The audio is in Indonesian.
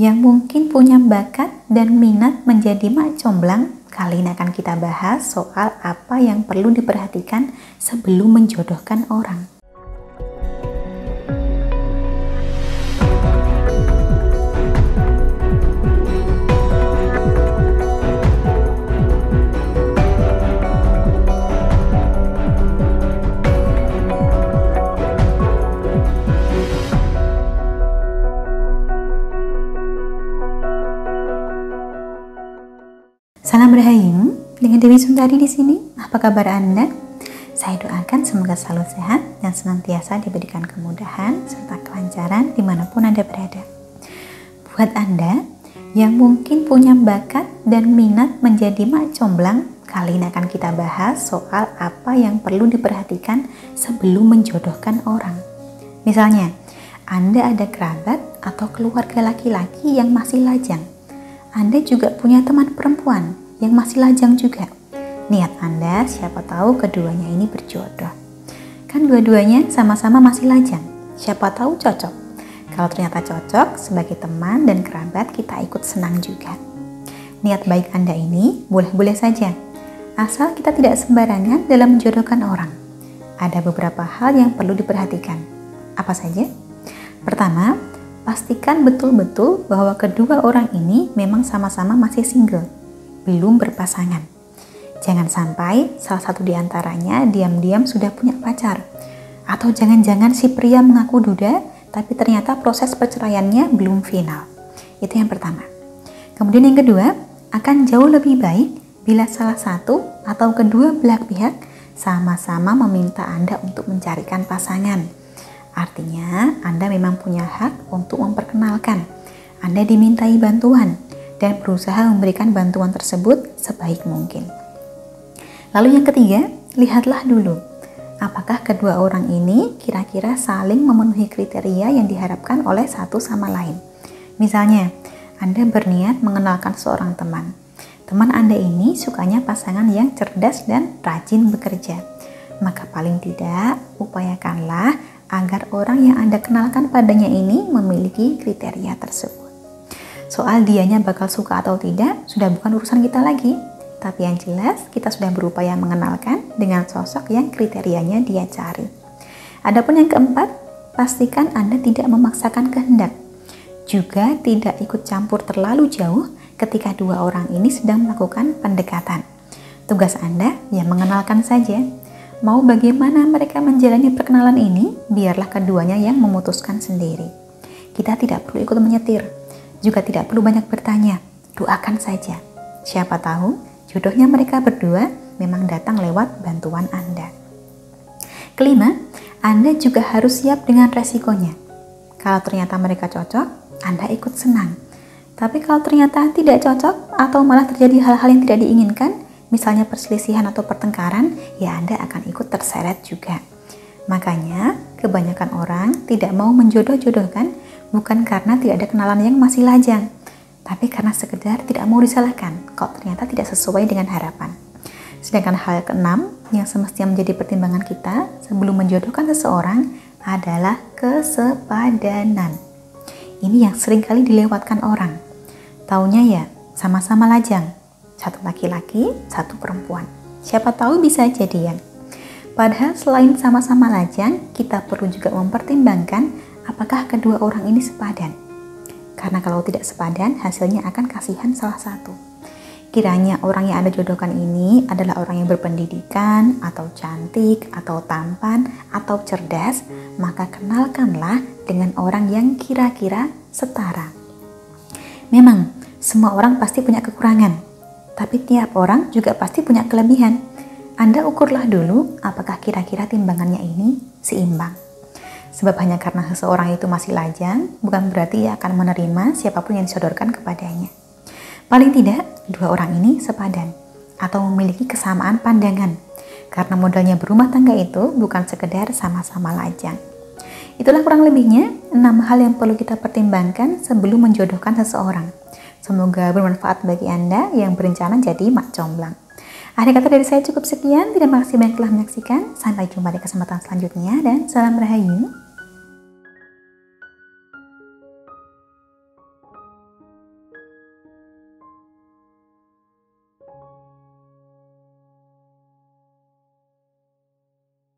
yang mungkin punya bakat dan minat menjadi mak comblang. Kali ini akan kita bahas soal apa yang perlu diperhatikan sebelum menjodohkan orang. Salam Rahayu, dengan Dewi Sundari di sini. Apa kabar Anda? Saya doakan semoga selalu sehat dan senantiasa diberikan kemudahan serta kelancaran dimanapun Anda berada. Buat Anda yang mungkin punya bakat dan minat menjadi mak comblang, kali ini akan kita bahas soal apa yang perlu diperhatikan sebelum menjodohkan orang. Misalnya, Anda ada kerabat atau keluarga laki-laki yang masih lajang. Anda juga punya teman perempuan yang masih lajang juga. Niat Anda siapa tahu keduanya ini berjodoh. Kan dua-duanya sama-sama masih lajang. Siapa tahu cocok. Kalau ternyata cocok, sebagai teman dan kerabat kita ikut senang juga. Niat baik Anda ini boleh-boleh saja. Asal kita tidak sembarangan dalam menjodohkan orang. Ada beberapa hal yang perlu diperhatikan. Apa saja? Pertama, pastikan betul-betul bahwa kedua orang ini memang sama-sama masih single, belum berpasangan. Jangan sampai salah satu di antaranya diam-diam sudah punya pacar. Atau jangan-jangan si pria mengaku duda, tapi ternyata proses perceraiannya belum final. Itu yang pertama. Kemudian yang kedua, akan jauh lebih baik bila salah satu atau kedua belah pihak sama-sama meminta Anda untuk mencarikan pasangan. Artinya, Anda memang punya hak untuk memperkenalkan. Anda dimintai bantuan dan berusaha memberikan bantuan tersebut sebaik mungkin. Lalu yang ketiga, lihatlah dulu apakah kedua orang ini kira-kira saling memenuhi kriteria yang diharapkan oleh satu sama lain. Misalnya, Anda berniat mengenalkan seorang teman. Teman Anda ini sukanya pasangan yang cerdas dan rajin bekerja. Maka paling tidak, upayakanlah agar orang yang Anda kenalkan padanya ini memiliki kriteria tersebut. Soal dianya bakal suka atau tidak, sudah bukan urusan kita lagi. Tapi yang jelas, kita sudah berupaya mengenalkan dengan sosok yang kriterianya dia cari. Adapun yang keempat, pastikan Anda tidak memaksakan kehendak. Juga tidak ikut campur terlalu jauh ketika dua orang ini sedang melakukan pendekatan. Tugas Anda ya mengenalkan saja. Mau bagaimana mereka menjalani perkenalan ini, biarlah keduanya yang memutuskan sendiri. Kita tidak perlu ikut menyetir, juga tidak perlu banyak bertanya. Doakan saja. Siapa tahu jodohnya mereka berdua memang datang lewat bantuan Anda. Kelima, Anda juga harus siap dengan resikonya. Kalau ternyata mereka cocok, Anda ikut senang. Tapi kalau ternyata tidak cocok atau malah terjadi hal-hal yang tidak diinginkan, misalnya perselisihan atau pertengkaran, ya Anda akan ikut terseret juga. Makanya, kebanyakan orang tidak mau menjodoh-jodohkan bukan karena tidak ada kenalan yang masih lajang, tapi karena sekedar tidak mau disalahkan kalau ternyata tidak sesuai dengan harapan. Sedangkan hal keenam yang semestinya menjadi pertimbangan kita sebelum menjodohkan seseorang adalah kesepadanan. Ini yang seringkali dilewatkan orang. Taunya ya sama-sama lajang. Satu laki-laki, satu perempuan. Siapa tahu bisa jadian. Padahal selain sama-sama lajang, kita perlu juga mempertimbangkan apakah kedua orang ini sepadan. Karena kalau tidak sepadan, hasilnya akan kasihan salah satu. Kiranya orang yang Anda jodohkan ini adalah orang yang berpendidikan, atau cantik, atau tampan, atau cerdas, maka kenalkanlah dengan orang yang kira-kira setara. Memang, semua orang pasti punya kekurangan. Tapi tiap orang juga pasti punya kelebihan. Anda ukurlah dulu apakah kira-kira timbangannya ini seimbang. Sebab hanya karena seseorang itu masih lajang, bukan berarti ia akan menerima siapapun yang disodorkan kepadanya. Paling tidak, dua orang ini sepadan atau memiliki kesamaan pandangan. Karena modalnya berumah tangga itu bukan sekedar sama-sama lajang. Itulah kurang lebihnya 6 hal yang perlu kita pertimbangkan sebelum menjodohkan seseorang. Semoga bermanfaat bagi Anda yang berencana jadi mak comblang. Akhir kata dari saya cukup sekian. Terima kasih banyak telah menyaksikan. Sampai jumpa di kesempatan selanjutnya dan salam Rahayu.